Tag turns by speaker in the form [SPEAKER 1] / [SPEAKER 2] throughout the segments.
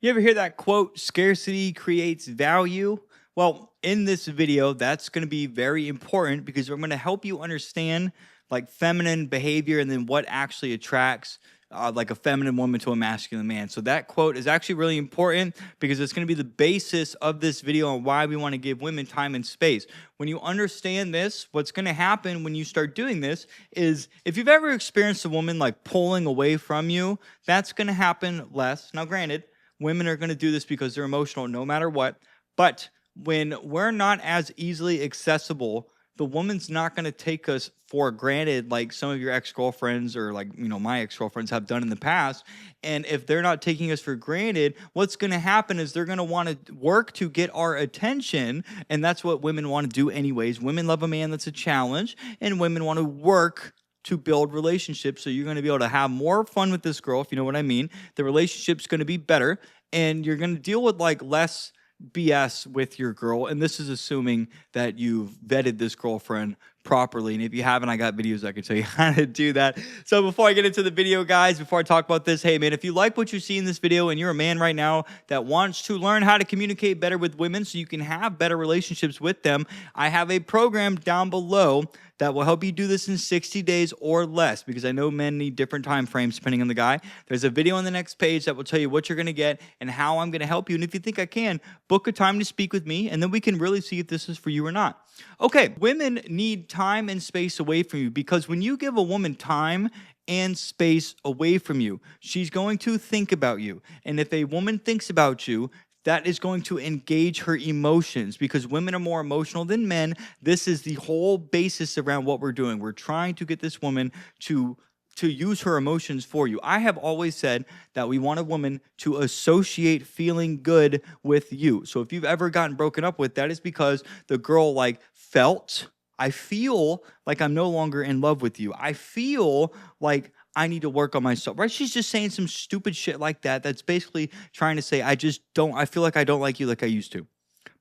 [SPEAKER 1] You ever hear that quote, scarcity creates value? Well, in this video, that's going to be very important because I'm going to help you understand like feminine behavior and then what actually attracts like a feminine woman to a masculine man. So that quote is actually really important because it's going to be the basis of this video on why we want to give women time and space. When you understand this, what's going to happen when you start doing this is if you've ever experienced a woman like pulling away from you, that's going to happen less. Now, granted, women are going to do this because they're emotional no matter what. But when we're not as easily accessible, the woman's not going to take us for granted like some of your ex-girlfriends or like, my ex-girlfriends have done in the past. And if they're not taking us for granted, what's going to happen is they're going to want to work to get our attention. And that's what women want to do anyways. Women love a man that's a challenge, and women want to work to build relationships. So you're going to be able to have more fun with this girl, if you know what I mean. The relationship's going to be better, and you're going to deal with like less BS with your girl. And this is assuming that you've vetted this girlfriend properly. And if you haven't, I got videos I can tell you how to do that. So before I get into the video, guys, before I talk about this, hey man, if you like what you see in this video and you're a man right now that wants to learn how to communicate better with women so you can have better relationships with them, I have a program down below that will help you do this in 60 days or less, because I know men need different time frames depending on the guy. There's a video on the next page that will tell you what you're going to get and how I'm going to help you. And if you think I can, book a time to speak with me, and then we can really see if this is for you or not. Okay, women need time and space away from you, because when you give a woman time and space away from you, she's going to think about you. And if a woman thinks about you, that is going to engage her emotions, because women are more emotional than men. This is the whole basis around what we're doing. We're trying to get this woman to use her emotions for you. I have always said that we want a woman to associate feeling good with you. So if you've ever gotten broken up with, that is because the girl like felt, I feel like I'm no longer in love with you. I feel like I need to work on myself, right? She's just saying some stupid shit like that. That's basically trying to say, I feel like I don't like you like I used to.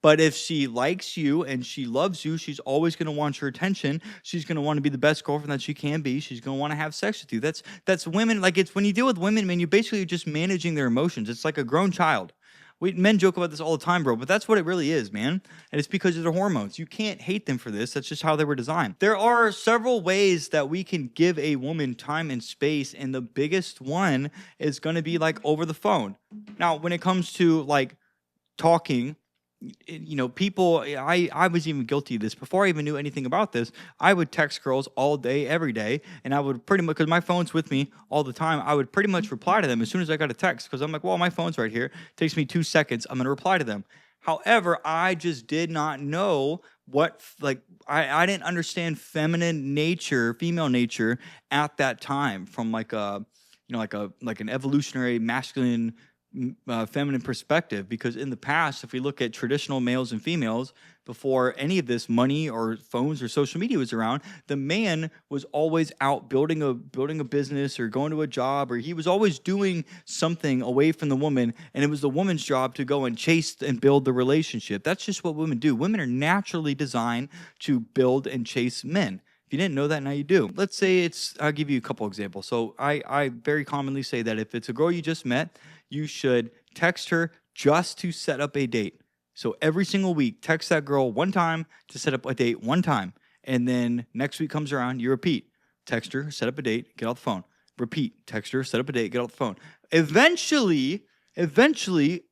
[SPEAKER 1] But if she likes you and she loves you, she's always going to want your attention. She's going to want to be the best girlfriend that she can be. She's going to want to have sex with you. That's women. Like, it's when you deal with women, man, you basically are just managing their emotions. It's like a grown child. Men joke about this all the time, bro, but that's what it really is, man. And it's because of their hormones. You can't hate them for this. That's just how they were designed. There are several ways that we can give a woman time and space, and the biggest one is going to be like over the phone. Now, when it comes to like talking, people, I was even guilty of this before I even knew anything about this. I would text girls all day, every day, and I would pretty much, because my phone's with me all the time, I would pretty much reply to them as soon as I got a text, because I'm like, well, my phone's right here. It takes me 2 seconds. I'm going to reply to them. However, I just did not know what, like, I didn't understand feminine nature, female nature at that time, from like a, like an evolutionary masculine feminine perspective. Because in the past, if we look at traditional males and females, before any of this money or phones or social media was around, the man was always out building a business or going to a job, or he was always doing something away from the woman, and it was the woman's job to go and chase and build the relationship. That's just what women do. Women are naturally designed to build and chase men. If you didn't know that, now you do. Let's say I'll give you a couple examples. So I very commonly say that if it's a girl you just met, you should text her just to set up a date. So every single week, text that girl one time to set up a date one time. And then next week comes around, you repeat. Text her, set up a date, get off the phone. Repeat, text her, set up a date, get off the phone. Eventually,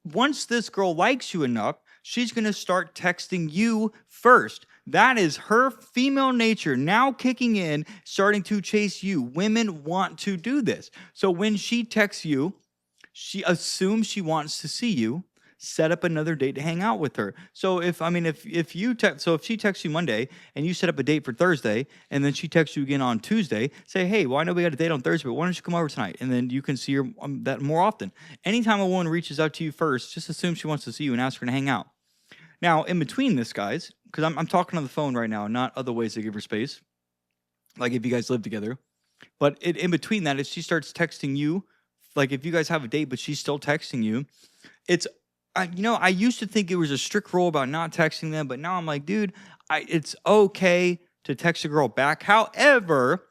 [SPEAKER 1] once this girl likes you enough, she's going to start texting you first. That is her female nature now kicking in, starting to chase you. Women want to do this. So when she texts you, she assumes she wants to see you. Set up another date to hang out with her. So if she texts you Monday and you set up a date for Thursday, and then she texts you again on Tuesday, say, hey, well, I know we got a date on Thursday, but why don't you come over tonight? And then you can see her that more often. Anytime a woman reaches out to you first, just assume she wants to see you and ask her to hang out. Now, in between this, guys, because I'm talking on the phone right now, not other ways to give her space, like if you guys live together. But in between that, if she starts texting you, like if you guys have a date, but she's still texting you, I used to think it was a strict rule about not texting them, but now I'm like, dude, it's okay to text a girl back. However,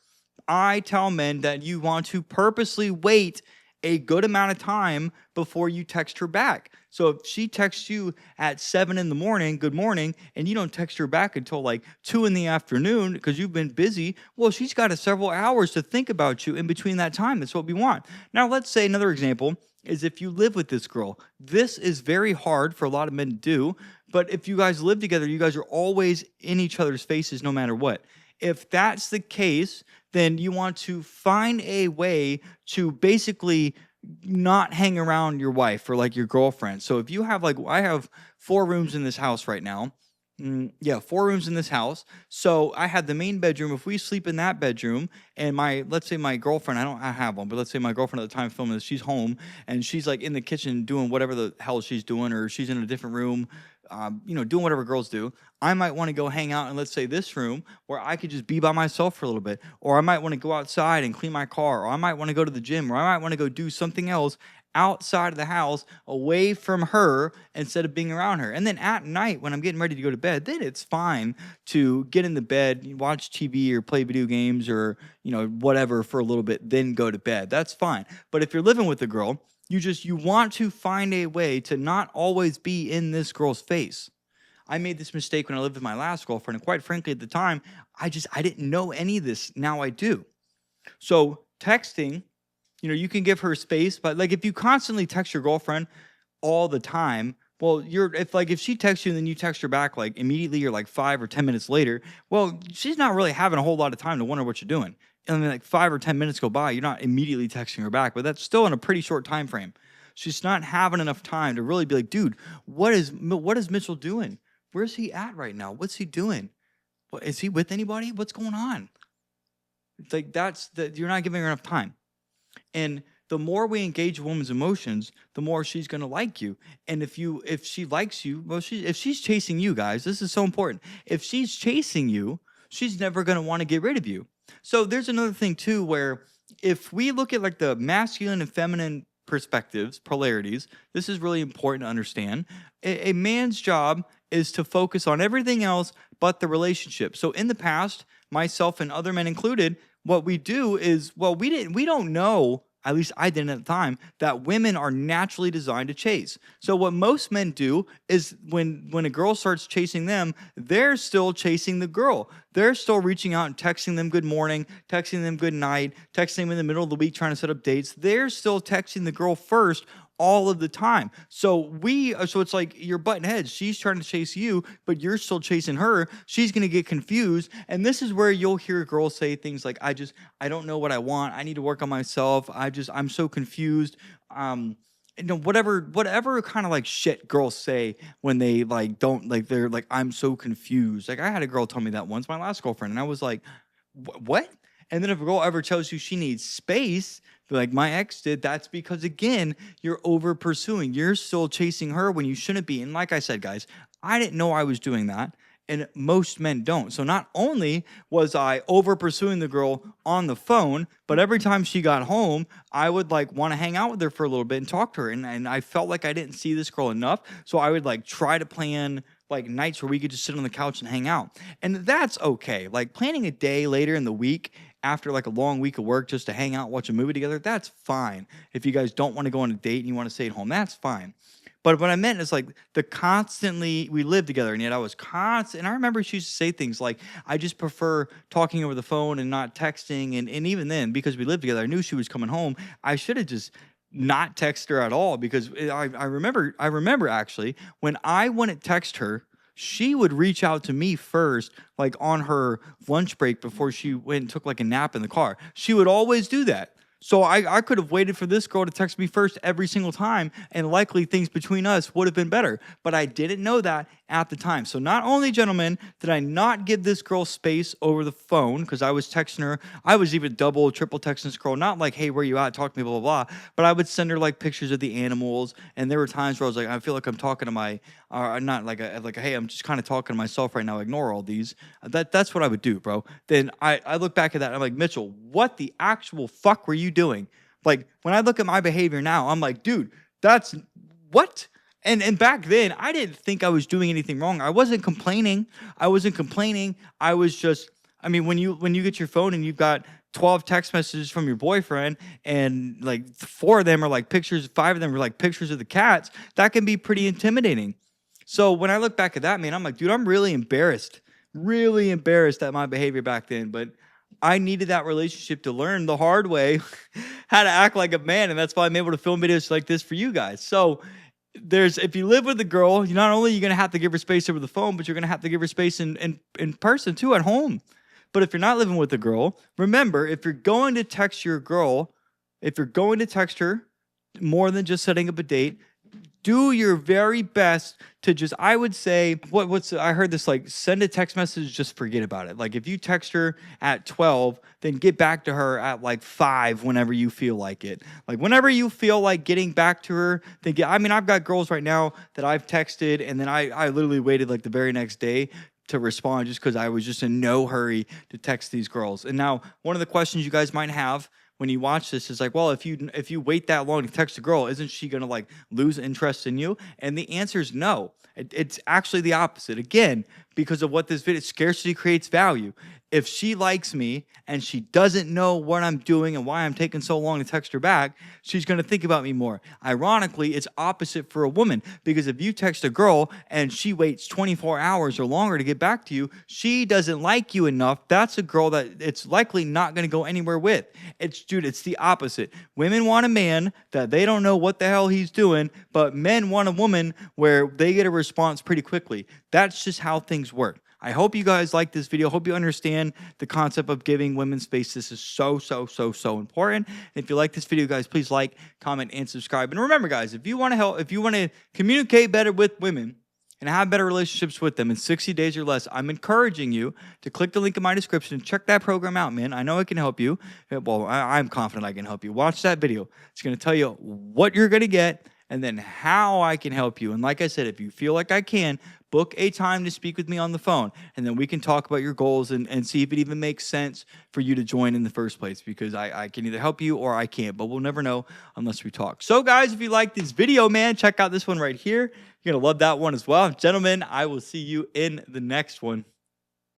[SPEAKER 1] I tell men that you want to purposely wait a good amount of time before you text her back. So if she texts you at 7 in the morning, good morning, and you don't text her back until like 2 in the afternoon because you've been busy, well, she's got several hours to think about you in between that time. That's what we want. Now, let's say another example is if you live with this girl. This is very hard for a lot of men to do, but if you guys live together, you guys are always in each other's faces no matter what. If that's the case, then you want to find a way to basically not hang around your wife or like your girlfriend. So if you have like, I have 4 rooms in this house right now. Yeah, 4 rooms in this house. So I had the main bedroom. If we sleep in that bedroom, and let's say my girlfriend, I have one, but let's say my girlfriend at the time filming this, she's home and she's like in the kitchen doing whatever the hell she's doing, or she's in a different room, doing whatever girls do. I might want to go hang out in, let's say, this room where I could just be by myself for a little bit, or I might want to go outside and clean my car, or I might want to go to the gym, or I might want to go do something else outside of the house away from her instead of being around her. And then at night when I'm getting ready to go to bed, then it's fine to get in the bed, watch TV or play video games or, whatever for a little bit, then go to bed. That's fine. But if you're living with a girl, you want to find a way to not always be in this girl's face. I made this mistake when I lived with my last girlfriend, and quite frankly at the time, I didn't know any of this. Now I do. So texting, you can give her space, but like if you constantly text your girlfriend all the time, well, if she texts you and then you text her back like immediately or like 5 or 10 minutes later, well, she's not really having a whole lot of time to wonder what you're doing. And then like 5 or 10 minutes go by, you're not immediately texting her back, but that's still in a pretty short time frame. She's not having enough time to really be like, dude, what is Mitchell doing? Where's he at right now? What's he doing? Is he with anybody? What's going on? It's like you're not giving her enough time. And the more we engage a woman's emotions, the more she's going to like you. And if she likes you, well, if she's chasing you, guys, this is so important. If she's chasing you, she's never going to want to get rid of you. So there's another thing too, where if we look at like the masculine and feminine perspectives, polarities, this is really important to understand. A man's job is to focus on everything else but the relationship. So in the past, myself and other men included, what we do is, we don't know, at least I didn't at the time, that women are naturally designed to chase. So what most men do is when a girl starts chasing them, they're still chasing the girl. They're still reaching out and texting them good morning, texting them good night, texting them in the middle of the week trying to set up dates. They're still texting the girl first all of the time. So it's like you're butting heads. She's trying to chase you, but you're still chasing her. She's going to get confused. And this is where you'll hear girls say things like, I don't know what I want. I need to work on myself. I'm so confused. Whatever kind of like shit girls say when they like don't like, they're like, I'm so confused. Like I had a girl tell me that once, my last girlfriend, and I was like, what? And then if a girl ever tells you she needs space, like my ex did, that's because, again, you're over pursuing. You're still chasing her when you shouldn't be. And like I said, guys, I didn't know I was doing that. And most men don't. So not only was I over pursuing the girl on the phone, but every time she got home, I would like want to hang out with her for a little bit and talk to her. And I felt like I didn't see this girl enough. So I would like try to plan like nights where we could just sit on the couch and hang out. And that's okay. Like planning a day later in the week after like a long week of work just to hang out, watch a movie together, that's fine. If you guys don't want to go on a date and you want to stay at home, that's fine. But what I meant is like we lived together, and yet I was constant. And I remember she used to say things like, I just prefer talking over the phone and not texting. And even then, because we lived together, I knew she was coming home. I should have just not text her at all, because I remember actually when I wouldn't text her, she would reach out to me first, like on her lunch break before she went and took like a nap in the car. She would always do that. So I could have waited for this girl to text me first every single time, and likely things between us would have been better. But I didn't know that at the time. So not only, gentlemen, did I not give this girl space over the phone because I was texting her. I was even double, triple texting this girl. Not like, hey, where you at? Talk to me, blah, blah, blah. But I would send her like pictures of the animals. And there were times where I was like, I feel like I'm talking to my, not like hey, I'm just kind of talking to myself right now. Ignore all these. That's what I would do, bro. Then I look back at that and I'm like, Mitchell, what the actual fuck were you doing? Like when I look at my behavior now, I'm like, dude, that's what? And back then, I didn't think I was doing anything wrong. I wasn't complaining. I was just, I mean, when you get your phone and you've got 12 text messages from your boyfriend and like 4 of them are like pictures, 5 of them are like pictures of the cats, that can be pretty intimidating. So when I look back at that, man, I'm like, dude, I'm really embarrassed at my behavior back then. But I needed that relationship to learn the hard way how to act like a man. And that's why I'm able to film videos like this for you guys. So if you live with a girl, you not only you're gonna have to give her space over the phone, but you're gonna have to give her space in person too at home. But if you're not living with a girl, remember, if you're going to text your girl, if you're going to text her more than just setting up a date, do your very best to just, I would say, I heard this, like, send a text message, just forget about it. Like, if you text her at 12, then get back to her at like 5 whenever you feel like it. Like, whenever you feel like getting back to her, then I mean, I've got girls right now that I've texted, and then I literally waited like the very next day to respond just because I was just in no hurry to text these girls. And now, one of the questions you guys might have when you watch this is like, well, if you wait that long to text a girl, isn't she gonna like lose interest in you? And the answer is no. It's actually the opposite. Again, because of what this video, scarcity creates value. If she likes me and she doesn't know what I'm doing and why I'm taking so long to text her back, she's going to think about me more. Ironically, it's opposite for a woman, because if you text a girl and she waits 24 hours or longer to get back to you, she doesn't like you enough. That's a girl that it's likely not going to go anywhere with. Dude, it's the opposite. Women want a man that they don't know what the hell he's doing, but men want a woman where they get a response pretty quickly. That's just how things work. I hope you guys like this video. Hope you understand the concept of giving women space. This is so important. And if you like this video, guys, please like, comment, and subscribe. And remember, guys, if you want to help, if you want to communicate better with women and have better relationships with them in 60 days or less, I'm encouraging you to click the link in my description and check that program out, man. I know it can help you. Well, I'm confident I can help you. Watch that video. It's going to tell you what you're going to get and then how I can help you. And like I said, if you feel like I can, book a time to speak with me on the phone, and then we can talk about your goals and see if it even makes sense for you to join in the first place, because I can either help you or I can't, but we'll never know unless we talk. So guys, if you like this video, man, check out this one right here. You're going to love that one as well. Gentlemen, I will see you in the next one.